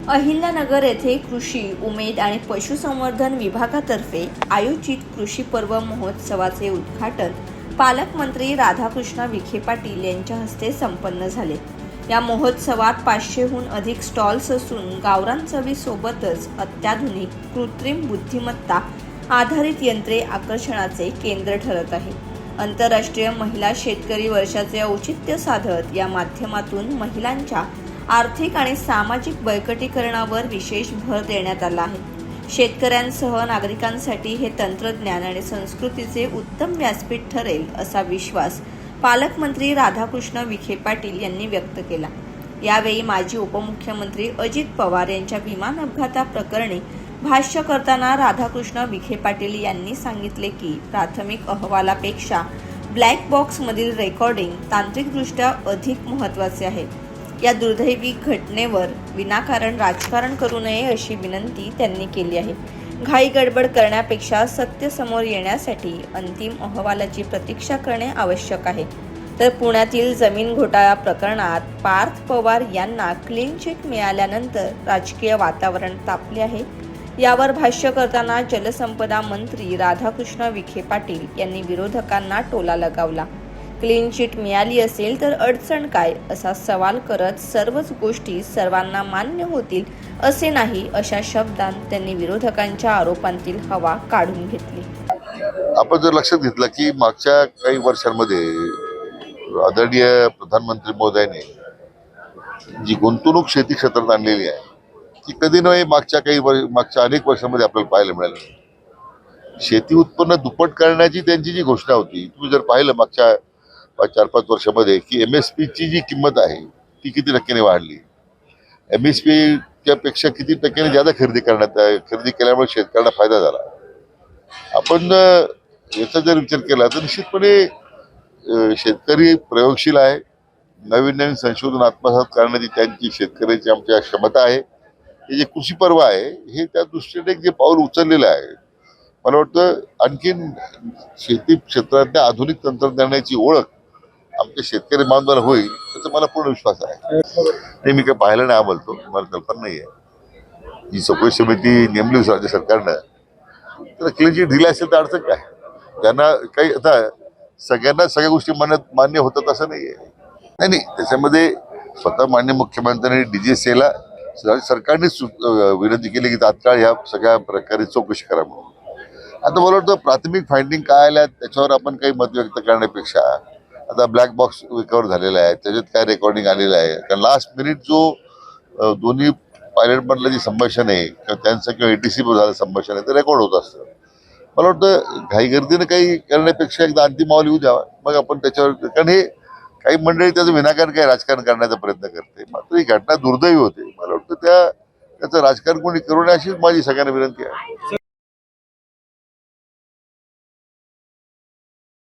अहिल्यानगर येथे कृषी, उमेद आणि पशुसंवर्धन विभागातर्फे आयोजित कृषी पर्व महोत्सवाचे उद्घाटन पालकमंत्री राधाकृष्ण विखे पाटील यांच्या हस्ते संपन्न झाले। या महोत्सवात 500हून अधिक स्टॉल्स असून गावरान चवीसोबतच अत्याधुनिक कृत्रिम बुद्धिमत्ता आधारित यंत्रे आकर्षणाचे केंद्र ठरत आहे। आंतरराष्ट्रीय महिला शेतकरी वर्षाचे औचित्य साधत या माध्यमातून महिलांच्या आर्थिक आणि सामाजिक बळकटीकरणावर विशेष भर देण्यात आला आहे। शेतकऱ्यांसह नागरिकांसाठी हे तंत्रज्ञान आणि संस्कृतीचे उत्तम व्यासपीठ ठरेल असा विश्वास पालकमंत्री राधाकृष्ण विखे पाटील यांनी व्यक्त केला। यावेळी माजी उपमुख्यमंत्री अजित पवार यांच्या विमान अपघाताप्रकरणी भाष्य करताना राधाकृष्ण विखे पाटील यांनी सांगितले की प्राथमिक अहवालापेक्षा ब्लॅक बॉक्समधील रेकॉर्डिंग तांत्रिकदृष्ट्या अधिक महत्त्वाचे आहे। या दुर्दैवी घटनेवर विनाकारण राजकारण करू नये अशी विनंती त्यांनी केली आहे। घाई गडबड करण्यापेक्षा सत्य समोर येण्यासाठी अंतिम अहवालाची प्रतीक्षा करणे आवश्यक आहे। तर पुण्यातील जमीन घोटाळा प्रकरणात पार्थ पवार यांना क्लीन चिट मिळाल्यानंतर राजकीय वातावरण तापले आहे। यावर भाष्य करताना जलसंपदा मंत्री राधाकृष्ण विखे पाटील यांनी विरोधकांना टोला लगावला। क्लीन चिट मिळाली असेल तर अडचण काय असा सवाल करत सर्वच गोष्टी सर्वांना मान्य होतील असे नाही अशा शब्दांत त्यांनी विरोधकांच्या आरोपांतील हवा काढून घेतली। आपण जर लक्षात घेतलं की मागच्या काही वर्षांमध्ये आदरणीय प्रधानमंत्री महोदयांनी जी गुंतवणूक शेती क्षेत्रात आणलेली आहे ती कधी नव्हे मागच्या अनेक वर्षांमध्ये आपल्याला पाहायला मिळाली। शेती उत्पन्न दुप्पट करण्याची त्यांची जी घोषणा होती, तुम्ही जर पाहिलं मागच्या 4-5 वर्षामध्ये की MSP ची जी किंमत आहे ती किती टक्क्याने वाढली, MSP त्यापेक्षा किती टक्क्याने जादा खरेदी केल्यामुळे शेतकऱ्यांना फायदा झाला। आपण याचा जर विचार केला तर निश्चितपणे शेतकरी प्रयोगशील आहे। नवीन संशोधन आत्मसात करण्याची त्यांची शेतकऱ्याची आमच्या क्षमता आहे। हे जे कृषी पर्व आहे हे त्या दृष्टीने जे पाऊल उचललेलं आहे, मला वाटतं आणखीन शेती क्षेत्रातल्या आधुनिक तंत्रज्ञानाची ओळख आमच्या शेतकरी बांधवांना होईल त्याचा मला पूर्ण विश्वास आहे। ते मी काही पाहिलं नाही, बोलतो मला कल्पना नाही आहे। जी चौकशी समिती नेमली राज्य सरकारनं तर क्लीन चिट दिली असेल तर अडचण काय? त्यांना काही आता सगळ्यांना सगळ्या गोष्टी मान्य होतात असं नाहीये। नाही, त्याच्यामध्ये स्वतः माननीय मुख्यमंत्र्यांनी DGCAला सरकारनेच विनंती केली की तात्काळ ह्या सगळ्या प्रकारे चौकशी करा म्हणून। आता मला वाटतं प्राथमिक फाइंडिंग काय आल्या त्याच्यावर आपण काही मत व्यक्त करण्यापेक्षा आता ब्लॅक बॉक्स रिकव्हर झालेला आहे, त्याच्यात काय रेकॉर्डिंग आलेलं आहे, कारण लास्ट मिनिट जो दोन्ही पायलट मधलं जे संभाषण आहे किंवा त्यांचं किंवा ATC झालं संभाषण आहे ते रेकॉर्ड होत असतं। मला वाटतं घाईगर्दीनं काही करण्यापेक्षा एकदा अंतिम अहवाल येऊ द्यावा, मग आपण त्याच्यावर, कारण हे काही मंडळी त्याचं विनाकारण काही राजकारण करण्याचा प्रयत्न करते। मात्र ही घटना दुर्दैवी होते, मला वाटतं त्याचं राजकारण कोणी करू नये अशीच माझी सगळ्यांना विनंती आहे।